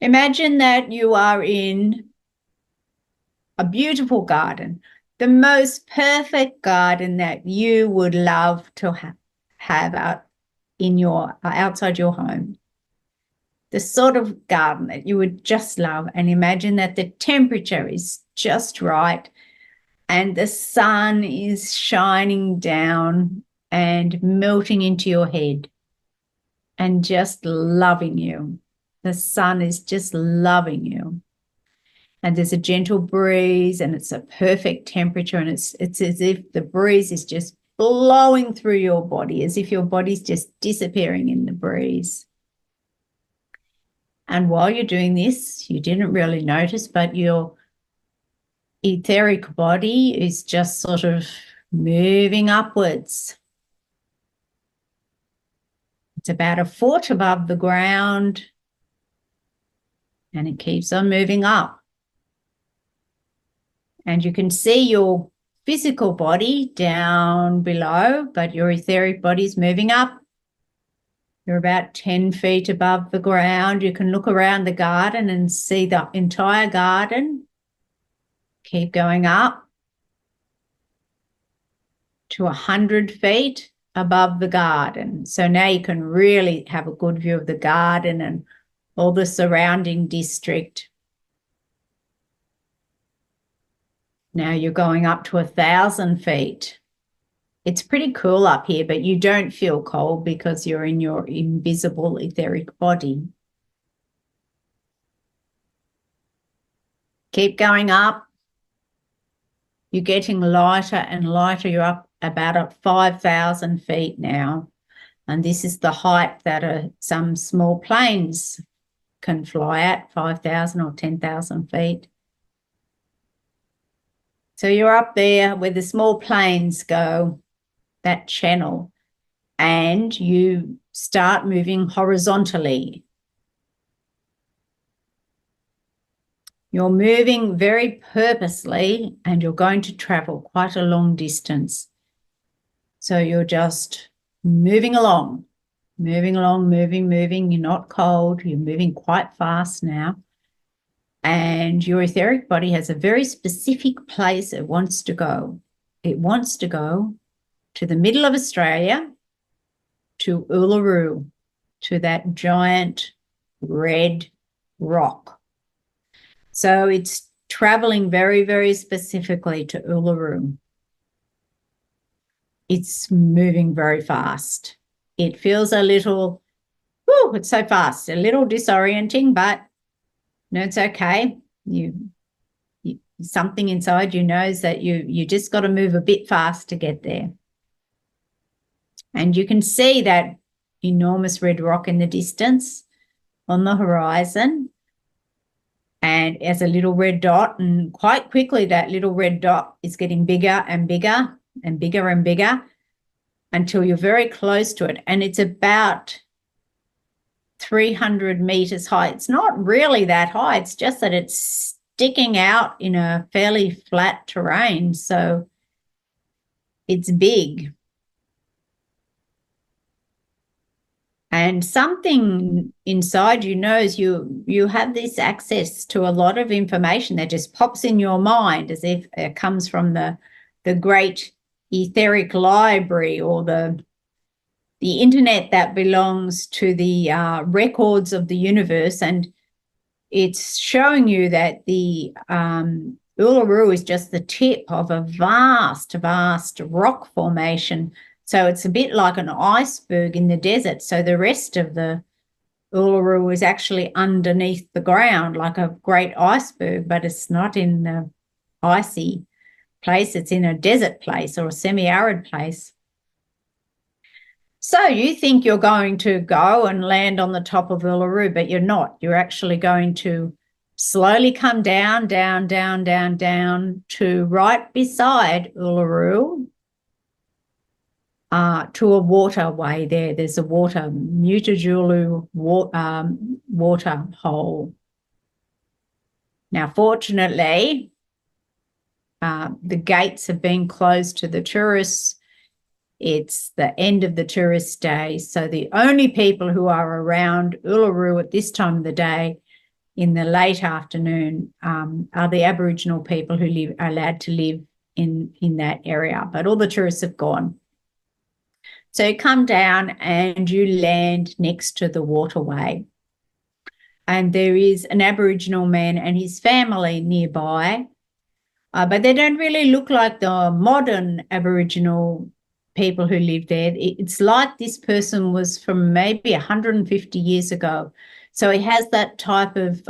Imagine that you are in a beautiful garden, the most perfect garden that you would love to have out in your outside your home. The sort of garden that you would just love, and imagine that the temperature is just right and the sun is shining down and melting into your head and just loving you. The sun is just loving you. And there's a gentle breeze and it's a perfect temperature, and it's as if the breeze is just blowing through your body, as if your body's just disappearing in the breeze. And while you're doing this, you didn't really notice, but your etheric body is just sort of moving upwards. It's about a foot above the ground, and it keeps on moving up. And you can see your physical body down below, but your etheric body is moving up. You're about 10 feet above the ground. You can look around the garden and see the entire garden. Keep going up to 100 feet above the garden. So now you can really have a good view of the garden and all the surrounding district. Now you're going up to 1,000 feet. It's pretty cool up here, but you don't feel cold because you're in your invisible etheric body. Keep going up. You're getting lighter and lighter. You're up about at 5,000 feet now. And this is the height that some small planes can fly at, 5,000 or 10,000 feet. So you're up there where the small planes go, that channel, and you start moving horizontally. You're moving very purposely, and you're going to travel quite a long distance. So you're just moving along, moving. You're not cold. You're moving quite fast now. And your etheric body has a very specific place it wants to go. It wants to go to the middle of Australia, to Uluru, to that giant red rock. So it's traveling very, very specifically to Uluru. It's moving very fast. It feels a little, it's so fast, a little disorienting, but no, it's okay. Something inside you knows that you just got to move a bit fast to get there. And you can see that enormous red rock in the distance on the horizon, and as a little red dot, and quite quickly that little red dot is getting bigger and bigger and bigger and bigger until you're very close to it. And it's about 300 meters high. It's not really that high. It's just that it's sticking out in a fairly flat terrain. So it's big. And something inside you knows you have this access to a lot of information that just pops in your mind as if it comes from the great etheric library or the internet that belongs to the records of the universe. And it's showing you that the Uluru is just the tip of a vast, vast rock formation. So it's a bit like an iceberg in the desert. So the rest of the Uluru is actually underneath the ground like a great iceberg, but it's not in the icy place. It's in a desert place or a semi-arid place. So you think you're going to go and land on the top of Uluru, but you're not. You're actually going to slowly come down, down, down, down, down to right beside Uluru, to a waterway there. There's a Mutitjulu Waterhole. Now, fortunately, the gates have been closed to the tourists. It's the end of the tourist day. So the only people who are around Uluru at this time of the day in the late afternoon are the Aboriginal people who are allowed to live in that area, but all the tourists have gone. So you come down and you land next to the waterway. And there is an Aboriginal man and his family nearby, but they don't really look like the modern Aboriginal people who live there. It's like this person was from maybe 150 years ago. So he has that type of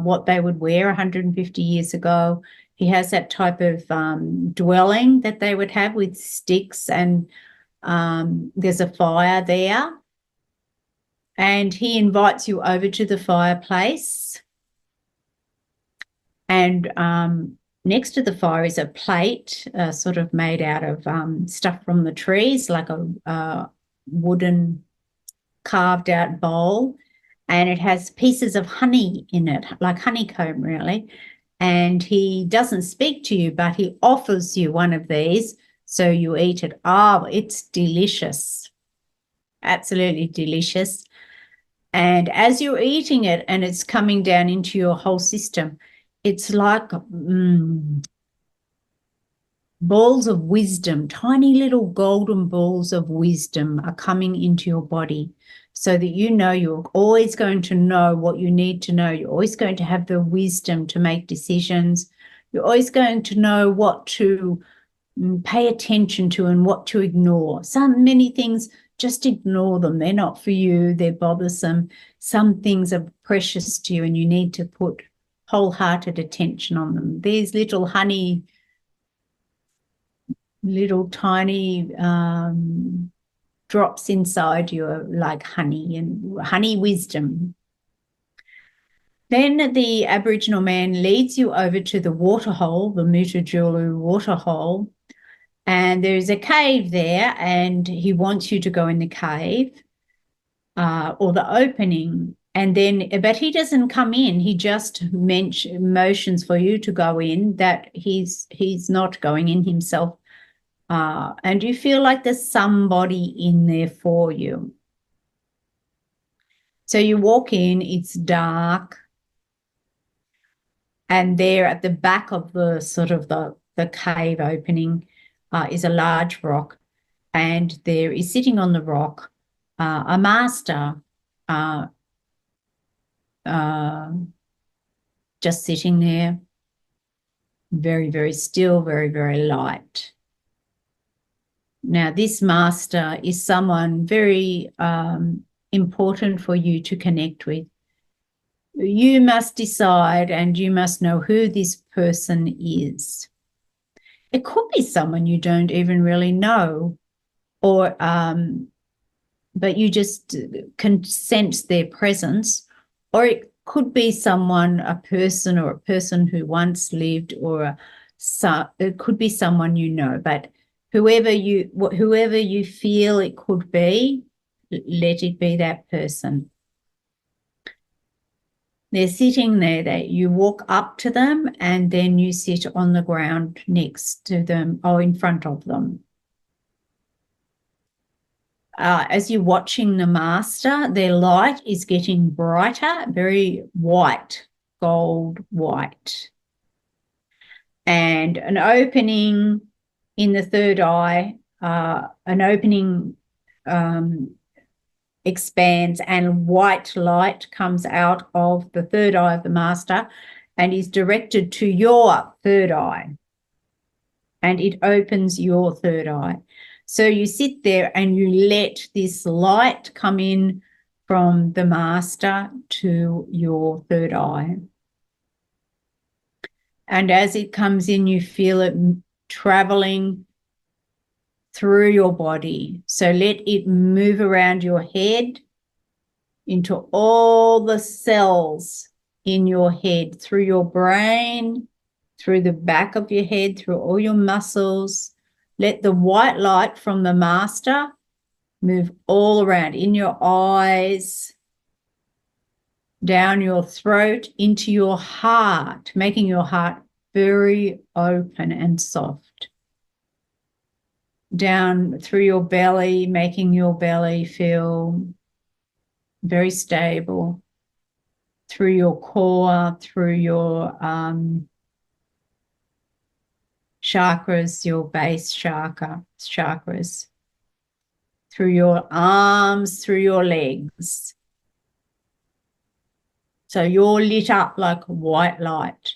what they would wear 150 years ago. He has that type of dwelling that they would have with sticks, and there's a fire there. And he invites you over to the fireplace. And next to the fire is a plate sort of made out of stuff from the trees, like a wooden carved out bowl. And it has pieces of honey in it, like honeycomb, really. And he doesn't speak to you, but he offers you one of these. So you eat it. Oh, it's delicious. Absolutely delicious. And as you're eating it and it's coming down into your whole system, it's like balls of wisdom, tiny little golden balls of wisdom are coming into your body, so that you know you're always going to know what you need to know. You're always going to have the wisdom to make decisions. You're always going to know what to pay attention to and what to ignore. Many things, just ignore them. They're not for you. They're bothersome. Some things are precious to you and you need to put wholehearted attention on them. These little honey, little tiny drops inside you are like honey, and honey wisdom. Then the Aboriginal man leads you over to the Waterhole, the Mutitjulu Waterhole, and there's a cave there, and he wants you to go in the cave or the opening. And then, but he doesn't come in. He just motions for you to go in, that he's not going in himself. And you feel like there's somebody in there for you. So you walk in, it's dark. And there at the back of the sort of the cave opening is a large rock. And there is sitting on the rock a master just sitting there, very, very still, very, very light. Now, this master is someone very important for you to connect with. You must decide and you must know who this person is. It could be someone you don't even really know, or but you just can sense their presence, or it could be someone, a person who once lived, or it could be someone you know. But whoever you feel it could be, let it be that person. They're sitting there, that you walk up to them and then you sit on the ground next to them or in front of them. As you're watching the master, their light is getting brighter, very white, gold white. And an opening in the third eye, an opening expands and white light comes out of the third eye of the master and is directed to your third eye, and it opens your third eye. So you sit there and you let this light come in from the master to your third eye. And as it comes in, you feel it traveling through your body. So let it move around your head into all the cells in your head, through your brain, through the back of your head, through all your muscles. Let the white light from the master move all around, in your eyes, down your throat, into your heart, making your heart very open and soft. Down through your belly, making your belly feel very stable. through your core, through your chakras, your base chakras, through your arms, through your legs. So you're lit up like white light.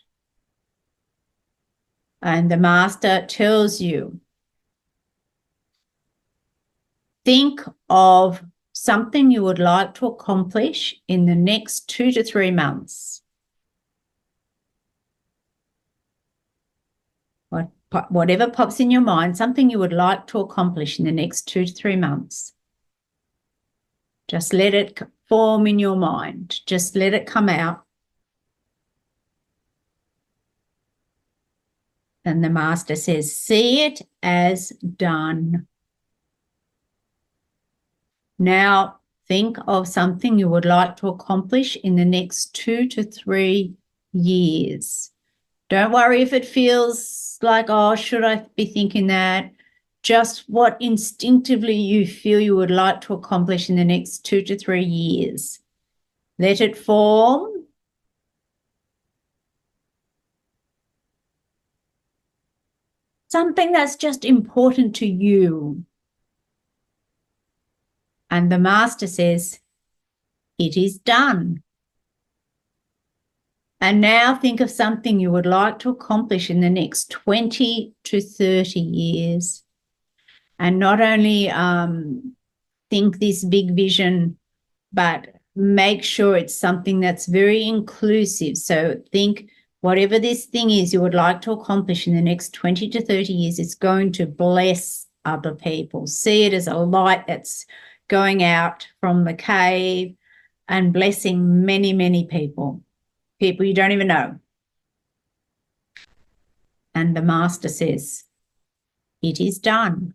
And the master tells you, think of something you would like to accomplish in the next 2 to 3 months. Whatever pops in your mind, something you would like to accomplish in the next 2 to 3 months. Just let it form in your mind. Just let it come out. And the master says, see it as done. Now, think of something you would like to accomplish in the next 2 to 3 years. Don't worry if it feels like, oh, should I be thinking that? Just what instinctively you feel you would like to accomplish in the next 2 to 3 years. Let it form. Something that's just important to you. And the master says, it is done. And now think of something you would like to accomplish in the next 20 to 30 years. And not only think this big vision, but make sure it's something that's very inclusive. So think whatever this thing is you would like to accomplish in the next 20 to 30 years, it's going to bless other people. See it as a light that's going out from the cave and blessing many, many people you don't even know. And the master says, it is done.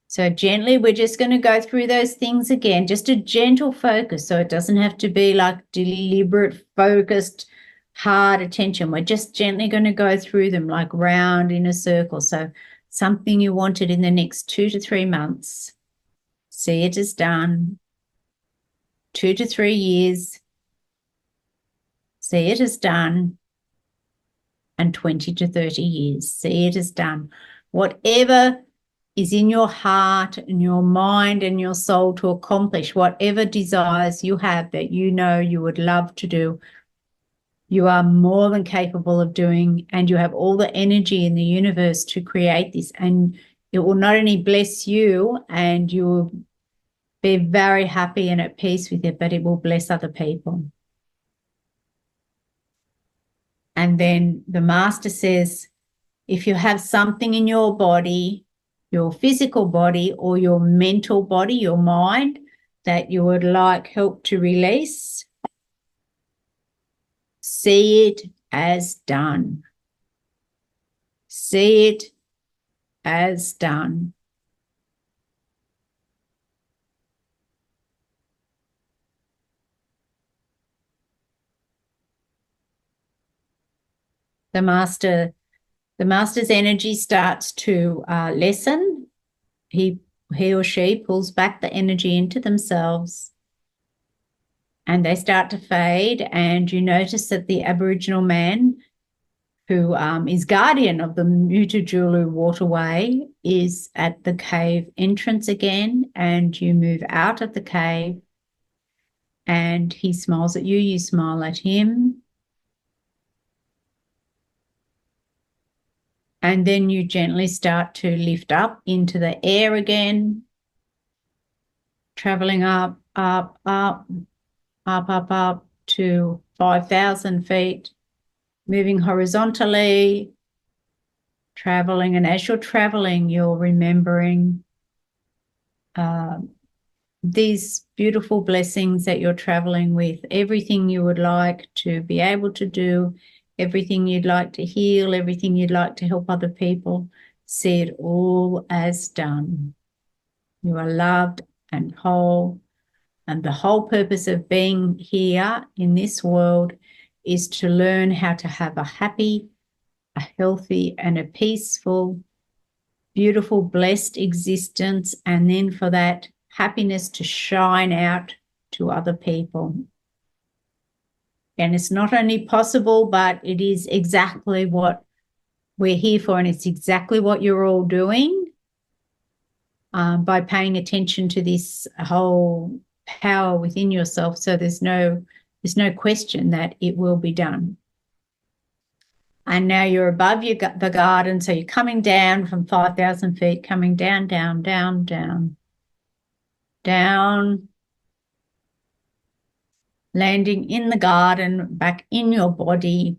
So gently, we're just going to go through those things again, just a gentle focus. So it doesn't have to be like deliberate, focused, hard attention. We're just gently going to go through them like round in a circle. So something you wanted in the next 2 to 3 months, see it as done. 2 to 3 years, see it as done. And 20 to 30 years, see it as done. Whatever is in your heart and your mind and your soul to accomplish, whatever desires you have that you know you would love to do, you are more than capable of doing, and you have all the energy in the universe to create this. And it will not only bless you and you will be very happy and at peace with it, but it will bless other people. And then the master says, if you have something in your body, your physical body or your mental body, your mind, that you would like help to release, see it as done. See it as done. The master's energy starts to lessen. He or she pulls back the energy into themselves and they start to fade. And you notice that the Aboriginal man who is guardian of the Mutitjulu waterway is at the cave entrance again, and you move out of the cave and he smiles at you, you smile at him. And then you gently start to lift up into the air again, traveling up, up, up, up, up, up to 5,000 feet, moving horizontally, traveling. And as you're traveling, you're remembering these beautiful blessings that you're traveling with, everything you would like to be able to do, everything you'd like to heal, everything you'd like to help other people. See it all as done. You are loved and whole. And the whole purpose of being here in this world is to learn how to have a happy, a healthy, and a peaceful, beautiful, blessed existence. And then for that happiness to shine out to other people. And it's not only possible, but it is exactly what we're here for, and it's exactly what you're all doing by paying attention to this whole power within yourself. So there's no question that it will be done. And now you're above the garden, so you're coming down from 5,000 feet, coming down, down, down, down, down, landing in the garden, back in your body,